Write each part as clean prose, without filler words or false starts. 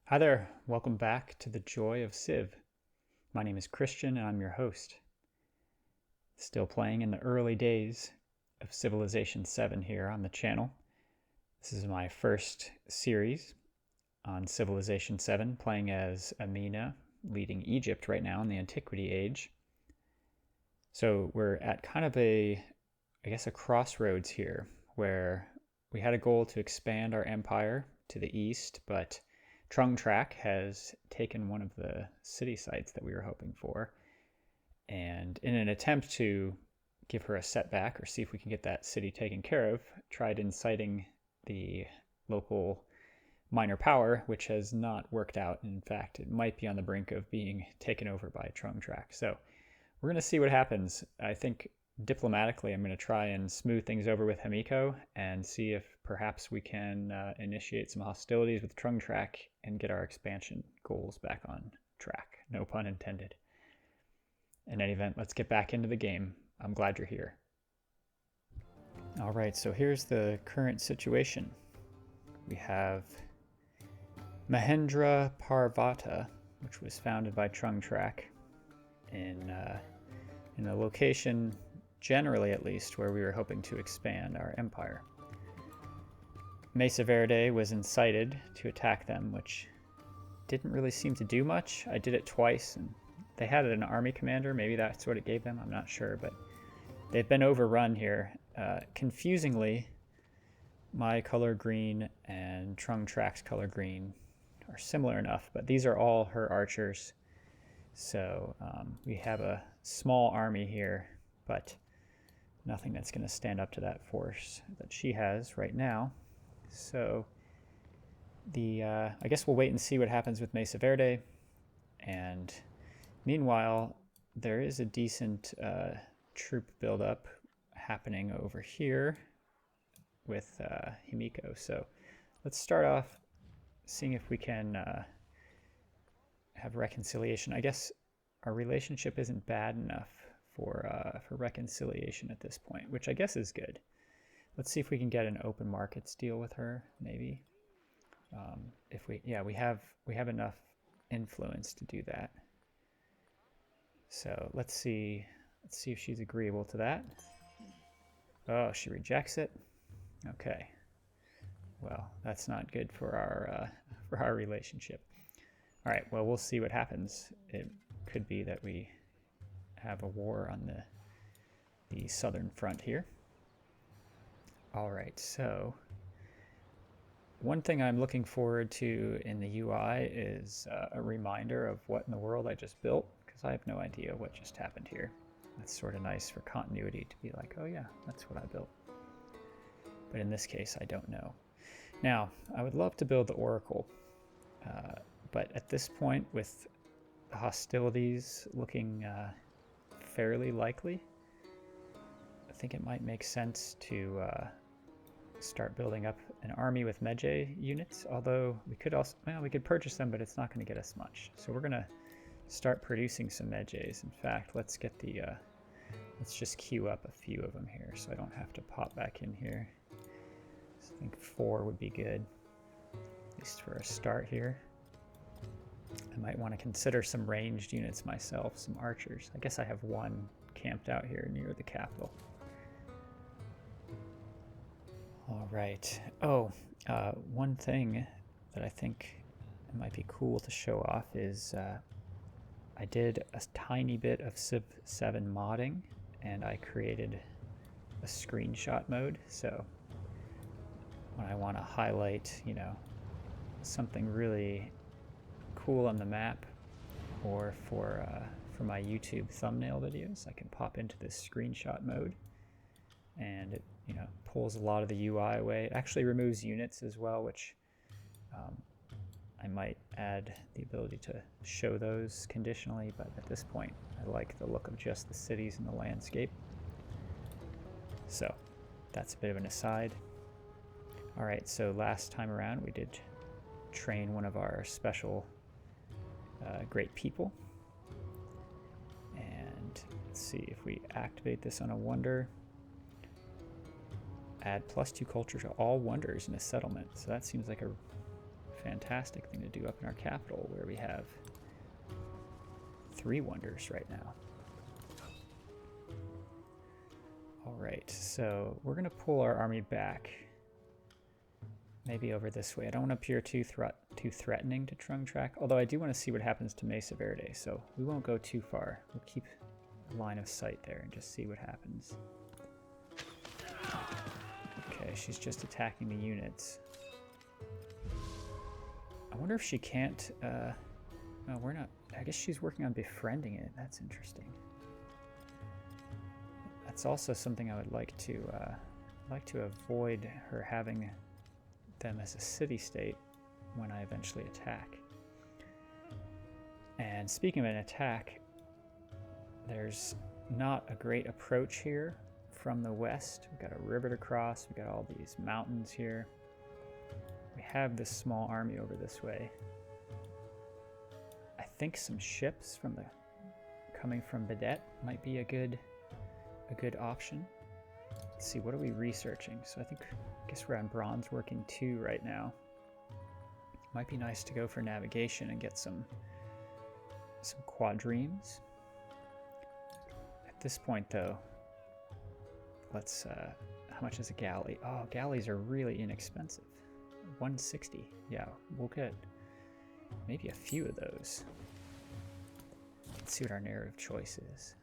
Hi there, welcome back to the Joy of Civ. My name is Christian and I'm your host. Still playing in the early days of Civilization VII here on the channel. This is my first series on Civilization VII, playing as Amina, leading Egypt right now in the Antiquity Age. So we're at kind of a crossroads here, where we had a goal to expand our empire to the east, but Trungtrack has taken one of the city sites that we were hoping for, and in an attempt to give her a setback or see if we can get that city taken care of, tried inciting the local minor power, which has not worked out. In fact, it might be on the brink of being taken over by Trungtrack. So we're going to see what happens. I think diplomatically, I'm going to try and smooth things over with Himiko and see if perhaps we can initiate some hostilities with Trungtrack and get our expansion goals back on track. No pun intended. In any event, let's get back into the game. I'm glad you're here. All right, so here's the current situation. We have Mahendra Parvata, which was founded by Trungtrack in a location, generally at least, where we were hoping to expand our empire. Mesa Verde was incited to attack them, which didn't really seem to do much. I did it twice, and they had an army commander. Maybe that's what it gave them. I'm not sure, but they've been overrun here. Confusingly, my color green and Trungtrack's color green are similar enough, but these are all her archers. So we have a small army here, but nothing that's going to stand up to that force that she has right now. So I guess we'll wait and see what happens with Mesa Verde. And meanwhile, there is a decent troop buildup happening over here with Himiko. So let's start off seeing if we can have reconciliation. I guess our relationship isn't bad enough for reconciliation at this point, which I guess is good. Let's see if we can get an open markets deal with her, maybe. If we have enough influence to do that. So let's see if she's agreeable to that. Oh, she rejects it. Okay. Well, that's not good for our relationship. All right. Well, we'll see what happens. It could be that we have a war on the southern front here. All right. So one thing I'm looking forward to in the UI is a reminder of what in the world I just built, because I have no idea what just happened here. That's sort of nice for continuity to be like, oh yeah, that's what I built. But in this case, I don't know. Now, I would love to build the Oracle, but at this point, with the hostilities looking fairly likely, I think it might make sense to start building up an army with Medjay units, although we could also, we could purchase them, but it's not going to get us much. So we're going to start producing some Medjays. In fact, let's get let's just queue up a few of them here so I don't have to pop back in here. So I think 4 would be good, at least for a start here. I might want to consider some ranged units myself, some archers. I guess I have 1 camped out here near the capital. All right. Oh, one thing that I think might be cool to show off is I did a tiny bit of Civ VII modding, and I created a screenshot mode. So when I want to highlight, something really cool on the map, or for my YouTube thumbnail videos, I can pop into this screenshot mode, and it pulls a lot of the UI away. It actually removes units as well, which I might add the ability to show those conditionally, but at this point I like the look of just the cities and the landscape. So that's a bit of an aside. All right, so last time around we did train one of our special great people, and let's see if we activate this on a wonder. Add +2 culture to all wonders in a settlement. So that seems like a fantastic thing to do up in our capital, where we have 3 wonders right now. All right, so we're going to pull our army back. Maybe over this way. I don't want to appear too threatening to Trung Track, although I do want to see what happens to Mesa Verde, so we won't go too far. We'll keep a line of sight there and just see what happens. Okay, she's just attacking the units. I wonder if she can't... no, we're not... I guess she's working on befriending it. That's interesting. That's also something I would like to avoid her having them as a city-state when I eventually attack. And speaking of an attack, there's not a great approach here from the west. We've got a river to cross, we've got all these mountains here. We have this small army over this way. I think some ships coming from Badet might be a good option. Let's see, what are we researching? So I guess we're on bronze working 2 right now. Might be nice to go for navigation and get some quadremes. At this point though, let's how much is a galley? Oh, galleys are really inexpensive. 160. Yeah, we'll get maybe a few of those. Let's see what our narrative choice is.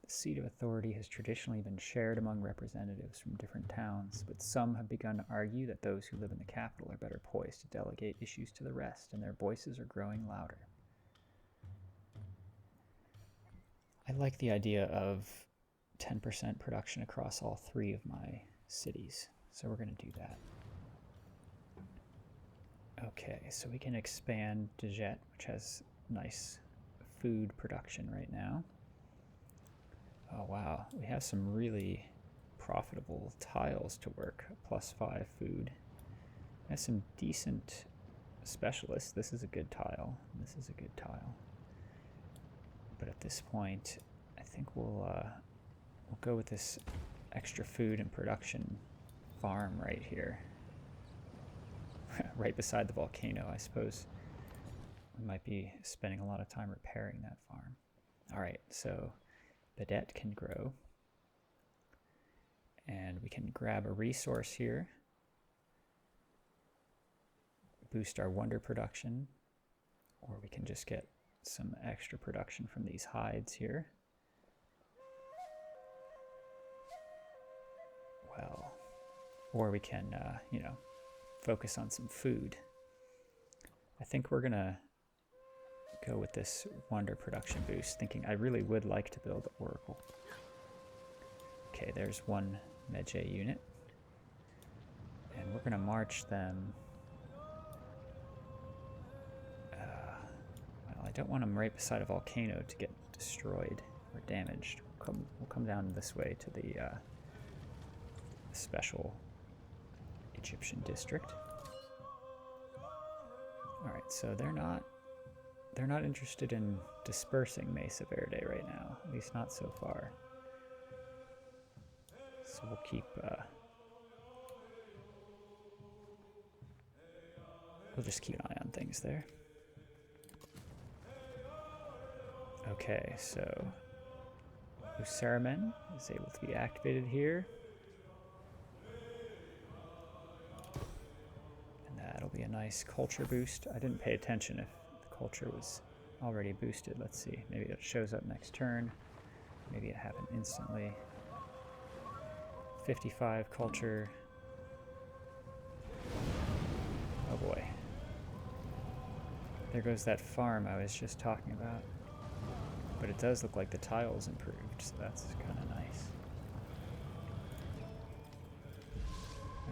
The seat of authority has traditionally been shared among representatives from different towns, but some have begun to argue that those who live in the capital are better poised to delegate issues to the rest, and their voices are growing louder. I like the idea of 10% production across all 3 of my cities, so we're going to do that. Okay, so we can expand Dejet, which has nice food production right now. Oh wow, we have some really profitable tiles to work. +5 food. We have some decent specialists. This is a good tile. This is a good tile. But at this point, I think we'll go with this extra food and production farm right here. Right beside the volcano, I suppose. We might be spending a lot of time repairing that farm. All right, so Badet can grow. And we can grab a resource here. Boost our wonder production. Or we can just get some extra production from these hides here. Well, or we can, you know, focus on some food. I think we're gonna go with this wonder production boost, thinking I really would like to build Oracle. Okay, there's one Medjay unit. And we're gonna march them. Well, I don't want them right beside a volcano to get destroyed or damaged. We'll come down this way to the special Egyptian district. All right, so they're not interested in dispersing Mesa Verde right now, at least not so far. So we'll keep we'll just keep an eye on things there. Okay, so Usaramen is able to be activated here. And that'll be a nice culture boost. I didn't pay attention if the culture was already boosted. Let's see. Maybe it shows up next turn. Maybe it happened instantly. 55 culture. Oh boy. There goes that farm I was just talking about. But it does look like the tiles improved, so that's kind of nice.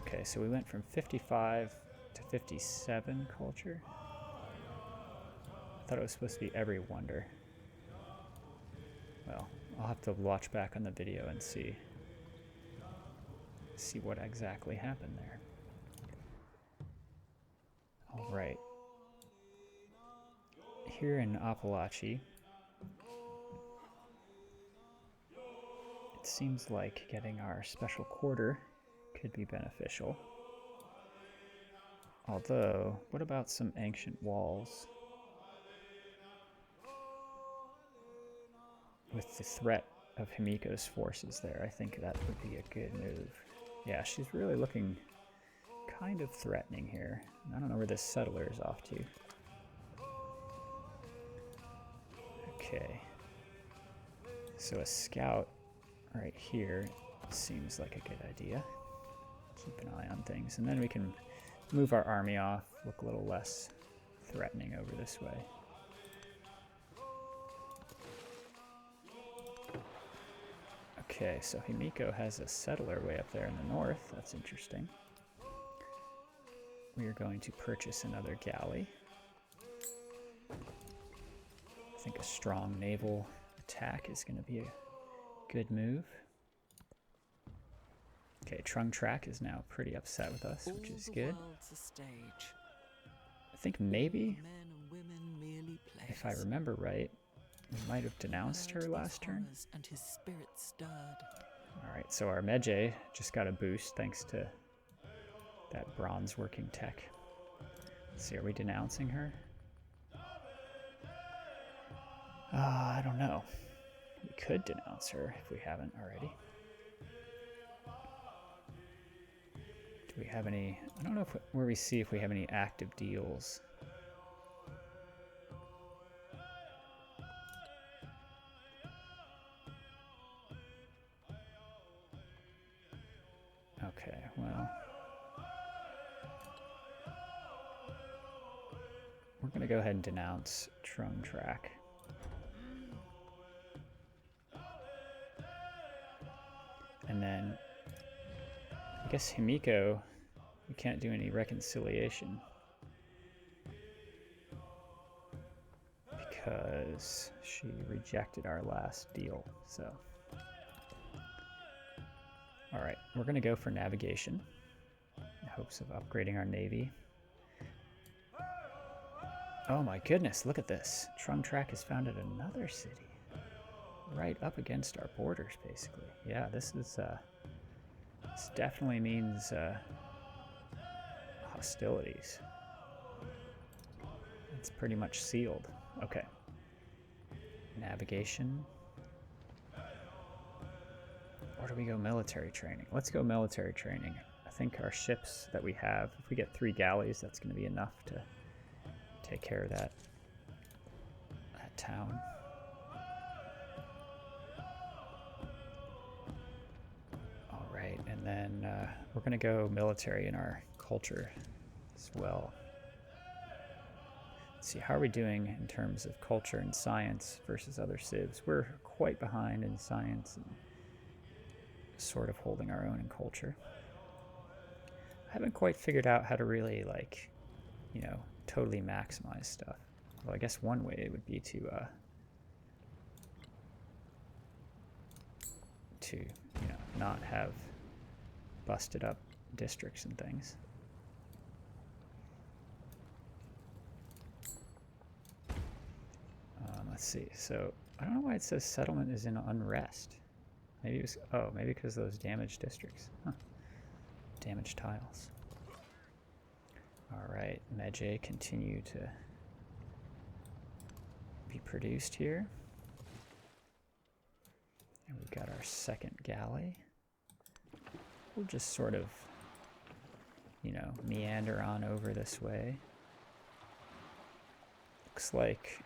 Okay, so we went from 55 to 57 culture. I thought it was supposed to be every wonder. Well, I'll have to watch back on the video and see what exactly happened there. All right. Here in Apalachi, it seems like getting our special quarter could be beneficial. Although, what about some ancient walls? With the threat of Himiko's forces there, I think that would be a good move. Yeah, she's really looking kind of threatening here. I don't know where this settler is off to. Okay. So a scout right here seems like a good idea. Keep an eye on things. And then we can move our army off, look a little less threatening over this way. Okay, so Himiko has a settler way up there in the north. That's interesting. We are going to purchase another galley. I think a strong naval attack is going to be a good move. Okay, Trung Track is now pretty upset with us, which is good. I think maybe, if I remember right, we might have denounced her last turn. Alright, so our Medjay just got a boost thanks to that bronze working tech. Let's see, are we denouncing her? I don't know. We could denounce her if we haven't already. Do we have any... I don't know if where we see if we have any active deals. Okay, well... we're going to go ahead and denounce Trung Track. And then, I guess Himiko, we can't do any reconciliation. Because she rejected our last deal, so. Alright, we're going to go for navigation in hopes of upgrading our navy. Oh my goodness, look at this. Trung Track has founded another city. Right up against our borders, basically. Yeah, this is, this definitely means, hostilities. It's pretty much sealed. Okay. Navigation. Or do we go military training? Let's go military training. I think our ships that we have, if we get 3 galleys, that's going to be enough to take care of that town. All right, and then we're going to go military in our culture as well. Let's see, how are we doing in terms of culture and science versus other civs? We're quite behind in science and sort of holding our own in culture. I haven't quite figured out how to really, like, you know, totally maximize stuff. Well, I guess one way would be to you know, not have busted up districts and things. Let's see. So I don't know why it says settlement is in unrest. Maybe it was, oh, maybe because of those damaged districts. Huh. Damaged tiles. All right, Medjay continue to be produced here. And we've got our second galley. We'll just sort of, you know, meander on over this way. Looks like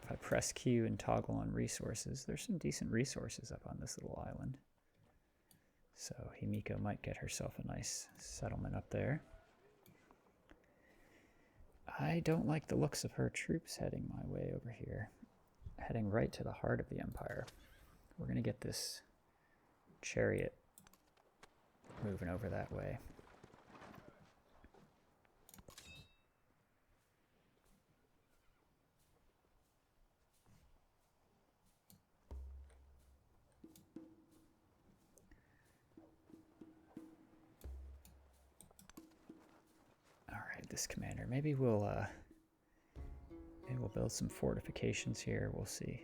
if I press Q and toggle on resources, there's some decent resources up on this little island. So Himiko might get herself a nice settlement up there. I don't like the looks of her troops heading my way over here. Heading right to the heart of the empire. We're going to get this chariot moving over that way. Alright, this commander. Maybe we'll build some fortifications here. We'll see.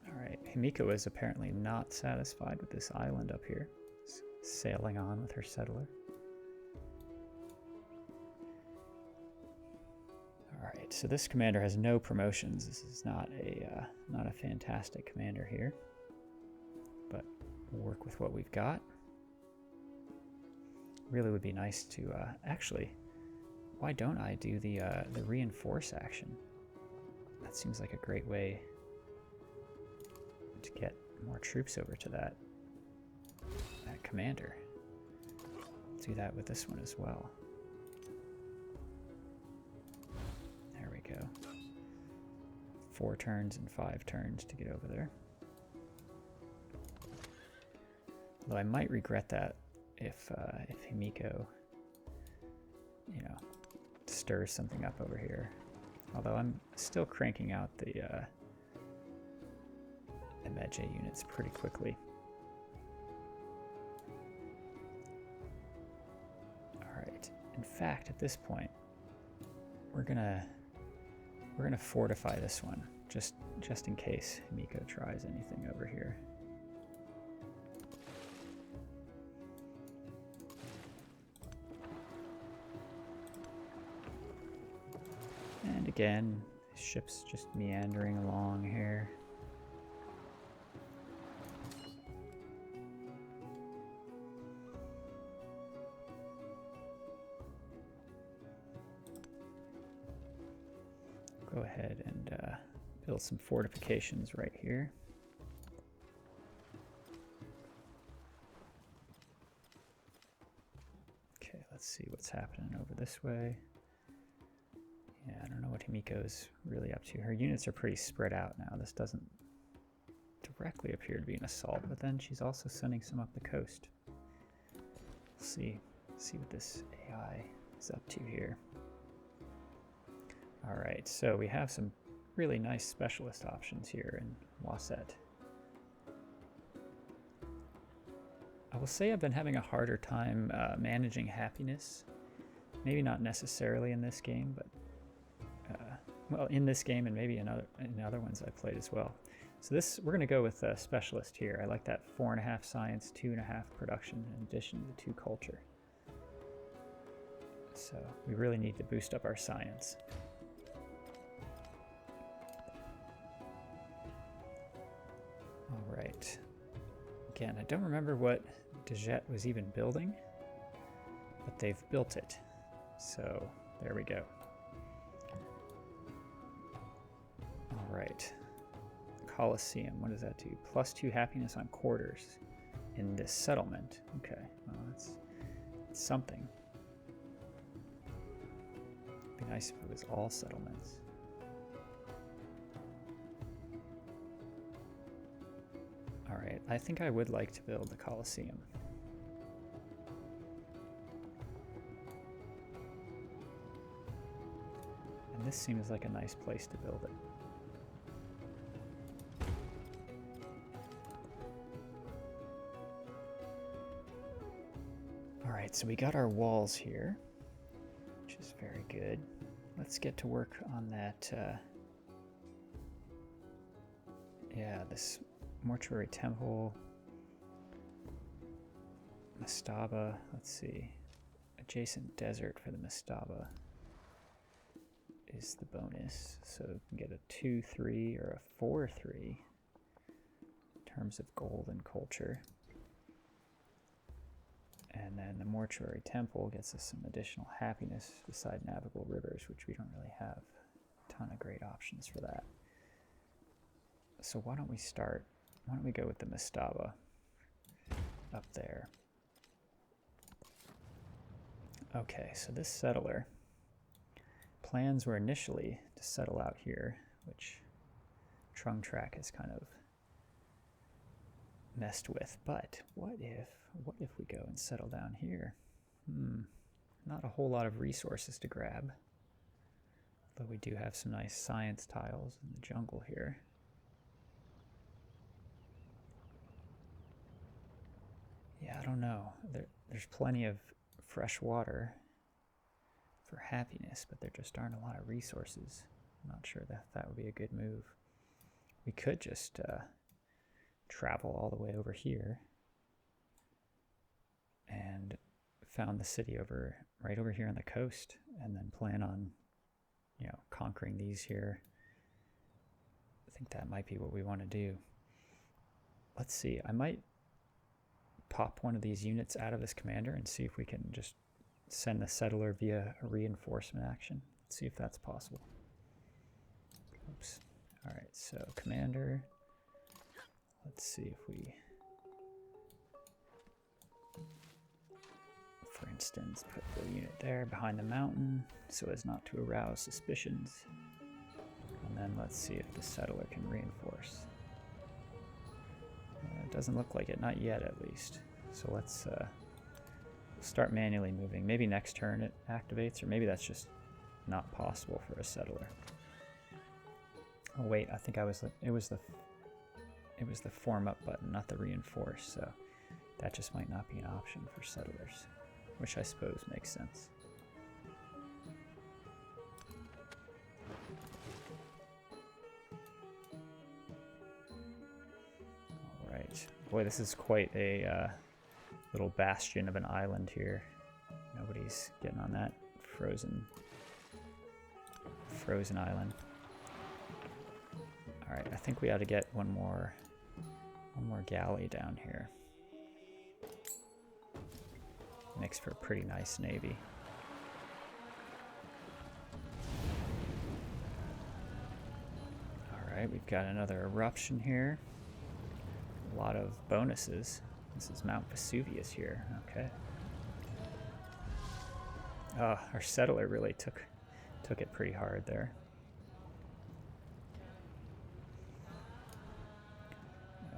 Alright, Himiko is apparently not satisfied with this island up here, sailing on with her settler. All right, so this commander has no promotions. This is not a fantastic commander here, but we'll work with what we've got. Really would be nice to actually. Why don't I do the reinforce action? That seems like a great way to get more troops over to that commander. Do that with this one as well. There we go. 4 turns and 5 turns to get over there. Although I might regret that if Himiko, you know, stirs something up over here. Although I'm still cranking out the Medjay units pretty quickly. Alright, in fact, at this point, we're gonna fortify this one, just in case Himiko tries anything over here. And again, ship's just meandering along here. Go ahead and build some fortifications right here. Okay, let's see what's happening over this way. Yeah, I don't know what Himiko's really up to. Her units are pretty spread out now. This doesn't directly appear to be an assault, but then she's also sending some up the coast. We'll see what this AI is up to here. Alright, so we have some really nice specialist options here in Wasset. I will say I've been having a harder time managing happiness. Maybe not necessarily in this game, but well, in this game and maybe in other ones I've played as well. So we're going to go with specialist here. I like that 4.5 science, 2.5 production, in addition to 2 culture. So we really need to boost up our science. All right. Again, I don't remember what Dejet was even building, but they've built it. So there we go. All right. Colosseum, what does that do? +2 happiness on quarters in this settlement. Okay, well, that's something. It'd be nice if it was all settlements. All right, I think I would like to build the Colosseum. And this seems like a nice place to build it. All right, so we got our walls here, which is very good. Let's get to work on that, yeah, this mortuary temple, mastaba. Let's see, adjacent desert for the mastaba is the bonus, so we can get a 2-3 or a 4-3 in terms of gold and culture. And then the mortuary temple gets us some additional happiness beside navigable rivers, which we don't really have a ton of great options for that. So why don't we go with the mastaba up there. Okay, so this settler, plans were initially to settle out here, which Trung Track has kind of messed with. But what if we go and settle down here? Not a whole lot of resources to grab, though we do have some nice science tiles in the jungle here. Yeah, I don't know. There's plenty of fresh water for happiness, but there just aren't a lot of resources. I'm not sure that would be a good move. We could just travel all the way over here and found the city right over here on the coast, and then plan on, you know, conquering these here. I think that might be what we want to do. Let's see, I might pop one of these units out of this commander and see if we can just send the settler via a reinforcement action. Let's see if that's possible. Oops. All right, so commander, let's see if we, for instance, put the unit there behind the mountain so as not to arouse suspicions. And then let's see if the settler can reinforce. It doesn't look like it, not yet at least. So let's start manually moving. Maybe next turn it activates, or maybe that's just not possible for a settler. Oh wait, I think it was the form up button, not the reinforce, so that just might not be an option for settlers, which I suppose makes sense. All right, boy, this is quite a little bastion of an island here. Nobody's getting on that frozen island. All right, I think we ought to get one more galley down here. Makes for a pretty nice navy. All right, we've got another eruption here. A lot of bonuses. This is Mount Vesuvius here. Okay. Oh, our settler really took it pretty hard there.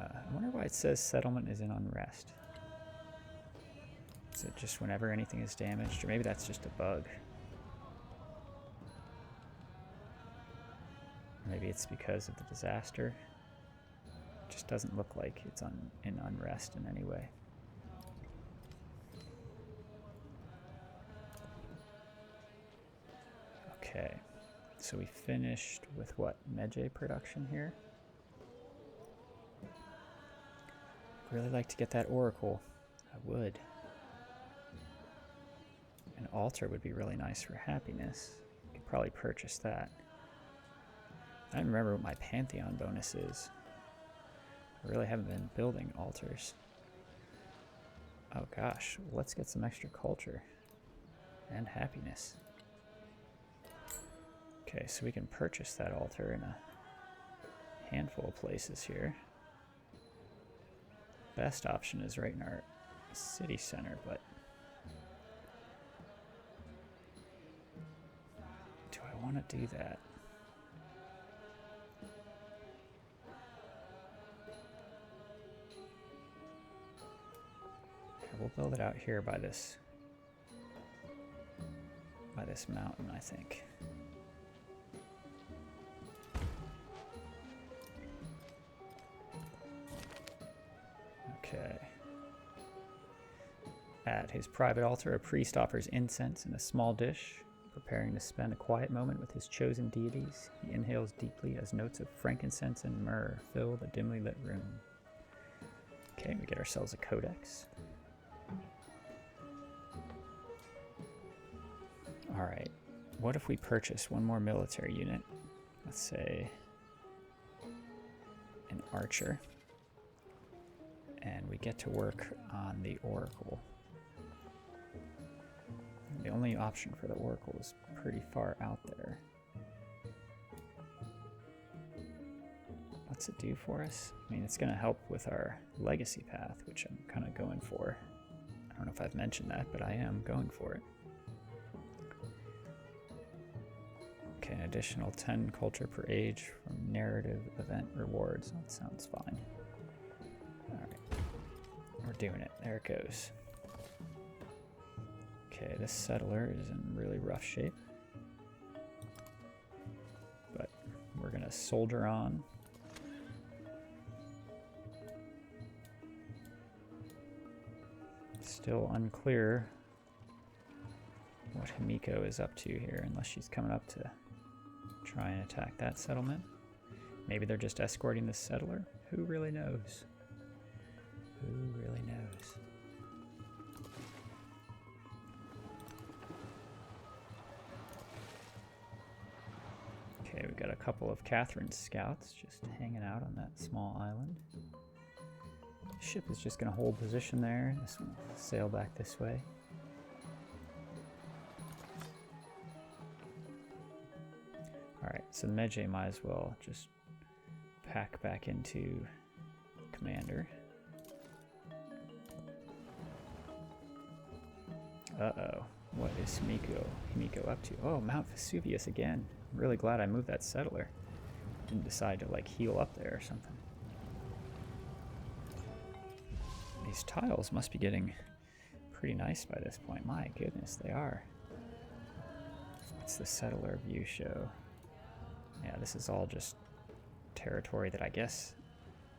I wonder why it says settlement is in unrest. Is it just whenever anything is damaged? Or maybe that's just a bug. Maybe it's because of the disaster. It just doesn't look like it's in unrest in any way. Okay, so we finished with what? Medjay production here? I'd really like to get that oracle. I would. An altar would be really nice for happiness. Could probably purchase that. I don't remember what my Pantheon bonus is. I really haven't been building altars. Oh gosh, let's get some extra culture and happiness. Okay, so we can purchase that altar in a handful of places here. Best option is right in our city center, but do I want to do that? We'll build it out here by this mountain, I think. Okay. At his private altar, a priest offers incense in a small dish, preparing to spend a quiet moment with his chosen deities. He inhales deeply as notes of frankincense and myrrh fill the dimly lit room. Okay, we get ourselves a codex. All right, what if we purchase one more military unit? Let's say an archer. And we get to work on the oracle. The only option for the oracle is pretty far out there. What's it do for us? I mean, it's going to help with our legacy path, which I'm kind of going for. I don't know if I've mentioned that, but I am going for it. Okay, an additional 10 culture per age from narrative event rewards. That sounds fine. Alright, we're doing it. There it goes. Okay, this settler is in really rough shape. But we're going to soldier on. Still unclear what Himiko is up to here, unless she's coming up to try and attack that settlement. Maybe they're just escorting the settler. Who really knows? Who really knows? Okay, we've got a couple of Catherine's scouts just hanging out on that small island. The ship is just going to hold position there. This one will sail back this way. Alright, so the Medjay might as well just pack back into Commander. Uh-oh. What is Himiko up to? Oh, Mount Vesuvius again. I'm really glad I moved that settler. Didn't decide to, like, heal up there or something. These tiles must be getting pretty nice by this point. My goodness, they are. What's the settler view show? Yeah, this is all just territory that I guess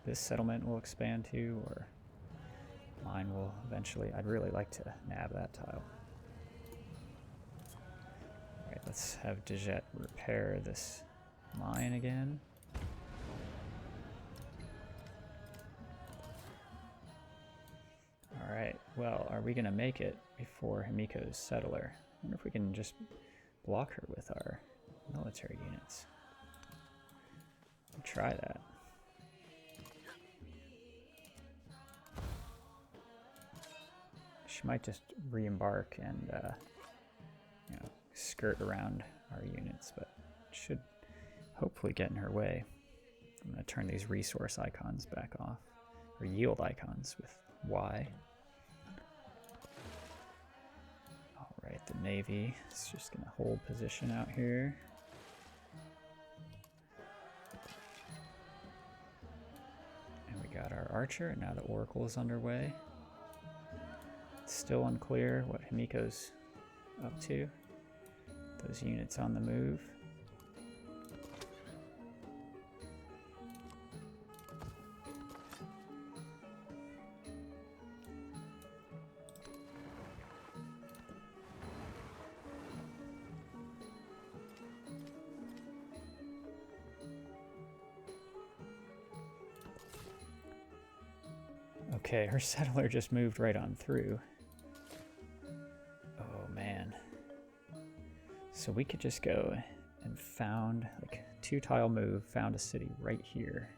this settlement will expand to, or mine will eventually. I'd really like to nab that tile. Alright, let's have Dejet repair this mine again. Alright, well, are we going to make it before Himiko's settler? I wonder if we can just block her with our military units. I'll try that. She might just re-embark and, you know, skirt around our units, but should hopefully get in her way. I'm going to turn these resource icons back off, or yield icons with Y. Alright, the Navy is just going to hold position out here. And we got our archer, and now the Oracle is underway. It's still unclear what Himiko's up to. Those units on the move. Okay, her settler just moved right on through. Oh man. So we could just go and found, like, 2-tile move, found a city right here.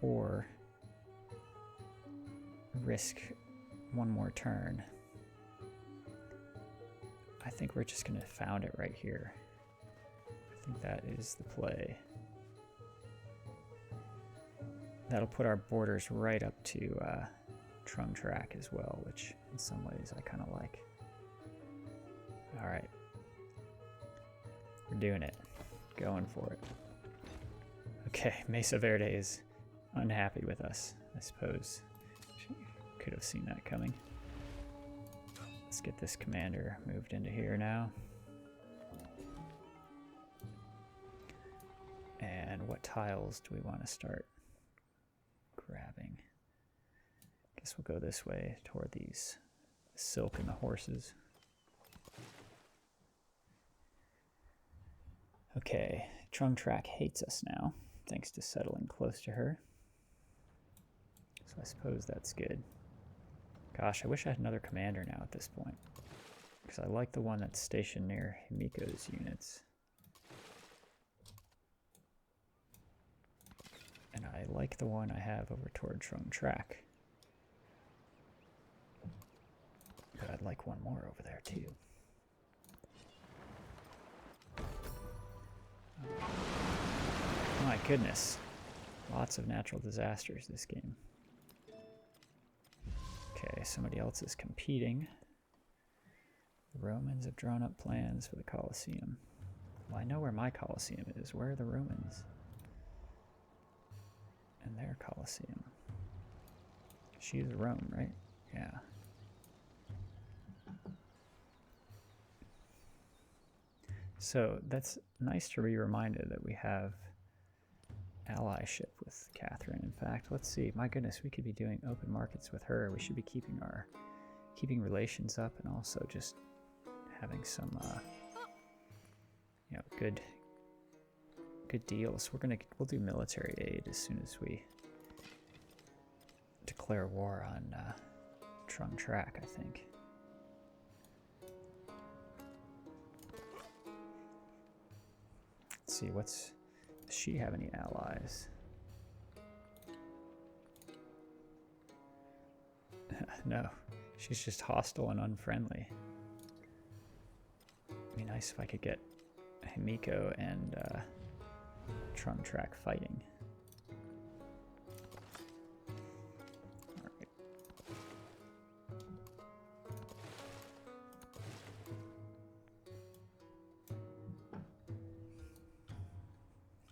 Or risk one more turn. I think we're just going to found it right here. I think that is the play. That'll put our borders right up to Trung Track as well, which in some ways I kind of like. Alright. We're doing it. Going for it. Okay, Mesa Verde is unhappy with us, I suppose. She could have seen that coming. Let's get this commander moved into here now. And what tiles do we want to start grabbing? Guess we'll go this way toward these silk and the horses. Okay, Trung Track hates us now, thanks to settling close to her. So I suppose that's good. Gosh, I wish I had another commander now at this point, because I like the one that's stationed near Himiko's units. And I like the one I have over toward Trung Track. But I'd like one more over there too. My goodness. Lots of natural disasters this game. Okay, somebody else is competing. The Romans have drawn up plans for the Colosseum. Well, I know where my Colosseum is. Where are the Romans? And their Colosseum. She's Rome, right? Yeah. So that's nice to be reminded that we have allyship with Catherine. In fact, let's see. My goodness, we could be doing open markets with her. We should be keeping relations up, and also just having some, you know, good deals. We'll do military aid as soon as we declare declare war on Trung Track, I think. Let's see, does she have any allies? No, she's just hostile and unfriendly. It'd be nice if I could get Himiko and Trung Track fighting. Alright.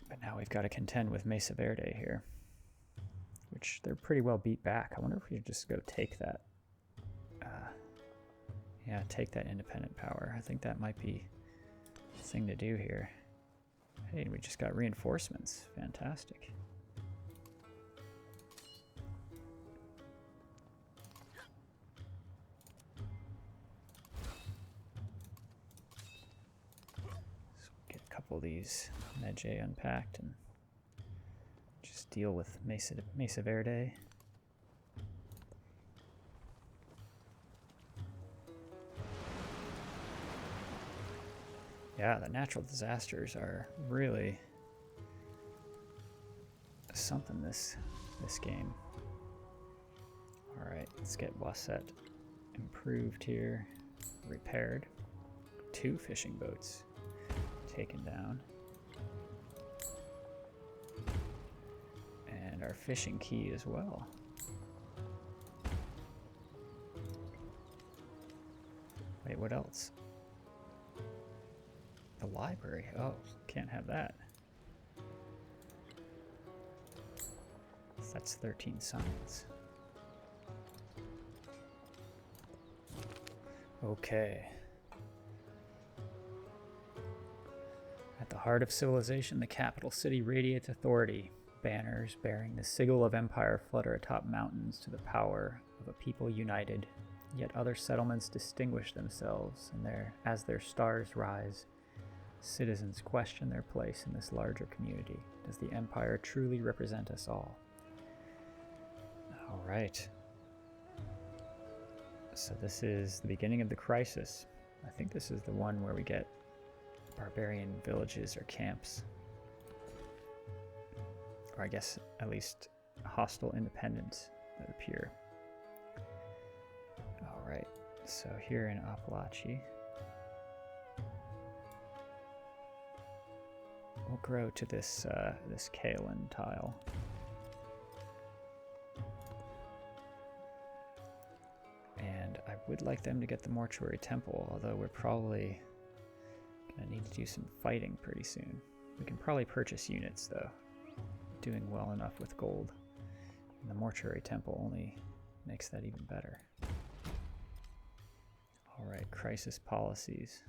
But now we've got to contend with Mesa Verde here, which they're pretty well beat back. I wonder if we could just go take that. Yeah, take that independent power. I think that might be the thing to do here. Hey, we just got reinforcements. Fantastic. So get a couple of these Medjay unpacked and just deal with Mesa Verde. Yeah, the natural disasters are really something this game. All right, let's get Wasset improved here, repaired. 2 fishing boats taken down. And our fishing key as well. Wait, what else? The library. Oh, can't have that. That's 13 science. Okay. At the heart of civilization, the capital city radiates authority. Banners bearing the sigil of empire flutter atop mountains to the power of a people united. Yet other settlements distinguish themselves, and as their stars rise, citizens question their place in this larger community. Does the empire truly represent us all? All right. So this is the beginning of the crisis. I think this is the one where we get barbarian villages or camps. Or I guess at least hostile independents that appear. All right. So here in Appalachia, we'll grow to this kaolin tile. And I would like them to get the mortuary temple, although we're probably gonna need to do some fighting pretty soon. We can probably purchase units though, doing well enough with gold. And the mortuary temple only makes that even better. All right, crisis policies.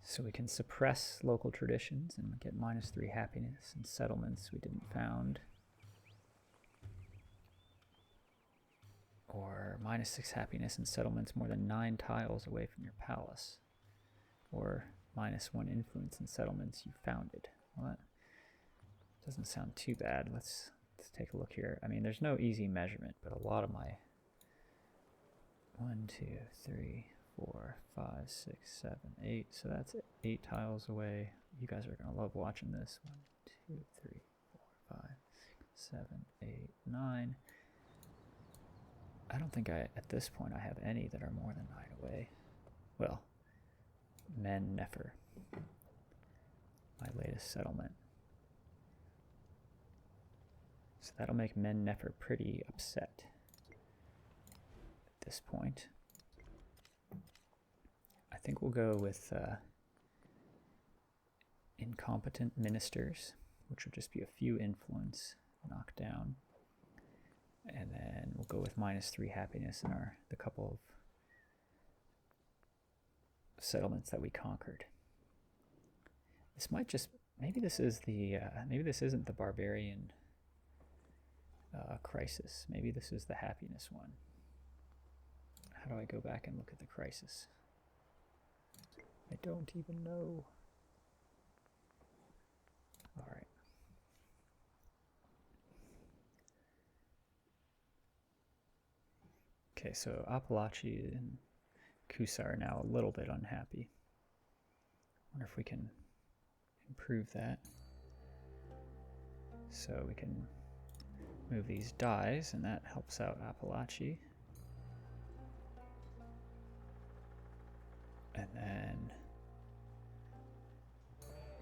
So we can suppress local traditions and get -3 happiness in settlements we didn't found. Or -6 happiness in settlements more than 9 tiles away from your palace. Or -1 influence in settlements you founded. Well, that doesn't sound too bad. Let's take a look here. I mean, there's no easy measurement, but a lot of my 1, 2, 3, 4, 5, 6, 7, 8. So that's 8 tiles away. You guys are gonna love watching this. 1, 2, 3, 4, 5, 6, 7, 8, 9. I don't think at this point I have any that are more than 9 away. Well, Men Nefer, my latest settlement. So that'll make Men Nefer pretty upset at this point. I think we'll go with incompetent ministers, which will just be a few influence knocked down. And then we'll go with -3 happiness in the couple of settlements that we conquered. This might just, maybe this isn't the barbarian crisis. Maybe this is the happiness one. How do I go back and look at the crisis? I don't even know. All right. Okay, so Appalachia and Kusa are now a little bit unhappy. Wonder if we can improve that. So we can move these dies, and that helps out Appalachia. And then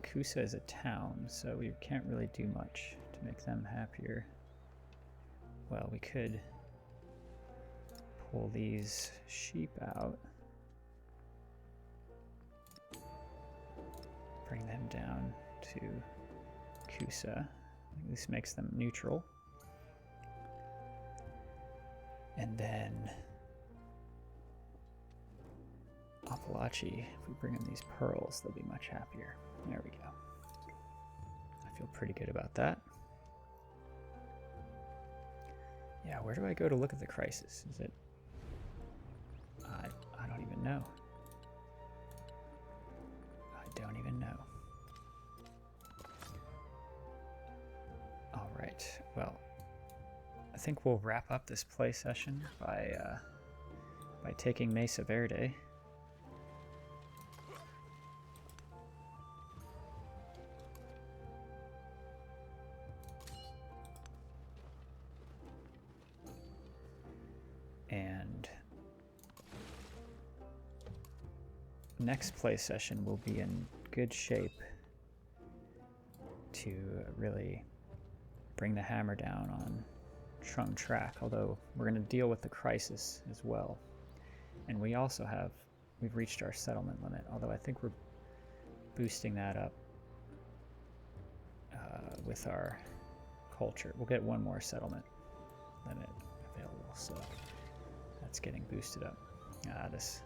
Kusa is a town, so we can't really do much to make them happier. Well, we could pull these sheep out, bring them down to Kusa. This makes them neutral. And then Appalachia, if we bring them these pearls, they'll be much happier. There we go. I feel pretty good about that. Yeah, where do I go to look at the crisis? Is it... I don't even know. I don't even know. All right, well, I think we'll wrap up this play session by taking Mesa Verde. And next play session will be in good shape to really bring the hammer down on Trung Track, although we're going to deal with the crisis as well. And we also we've reached our settlement limit, although I think we're boosting that up with our culture. We'll get one more settlement limit available, so that's getting boosted up. This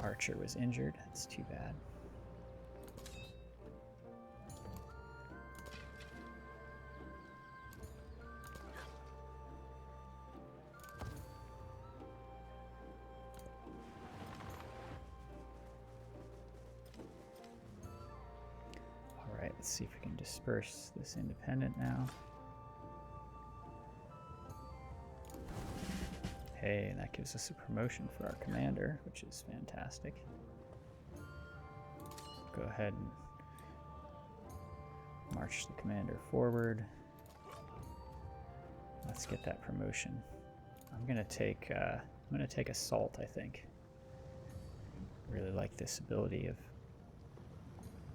archer was injured. That's too bad. All right, let's see if we can disperse this independent now. Hey, and that gives us a promotion for our commander, which is fantastic. Go ahead and march the commander forward. Let's get that promotion. I'm gonna take assault, I think. Really like this ability of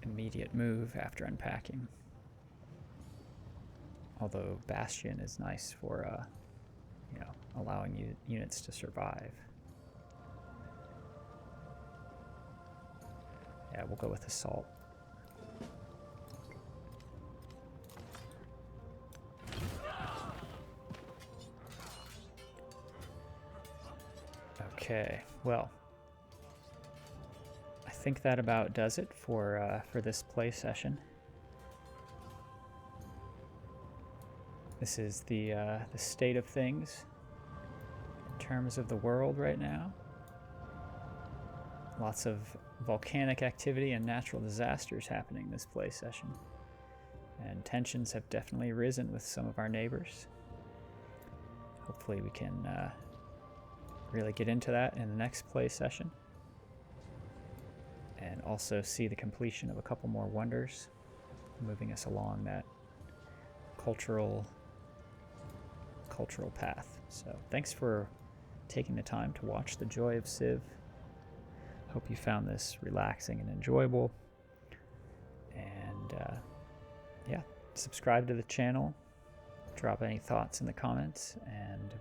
immediate move after unpacking. Although Bastion is nice for you know, allowing units to survive. Yeah, we'll go with assault. Okay, well, I think that about does it for this play session. This is the state of things in terms of the world right now. Lots of volcanic activity and natural disasters happening this play session. And tensions have definitely risen with some of our neighbors. Hopefully we can really get into that in the next play session. And also see the completion of a couple more wonders, moving us along that cultural path. So thanks for taking the time to watch the Joy of Civ. Hope you found this relaxing and enjoyable. And yeah, subscribe to the channel, drop any thoughts in the comments, and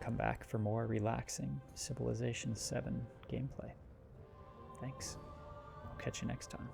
come back for more relaxing Civilization VII gameplay. Thanks. I'll catch you next time.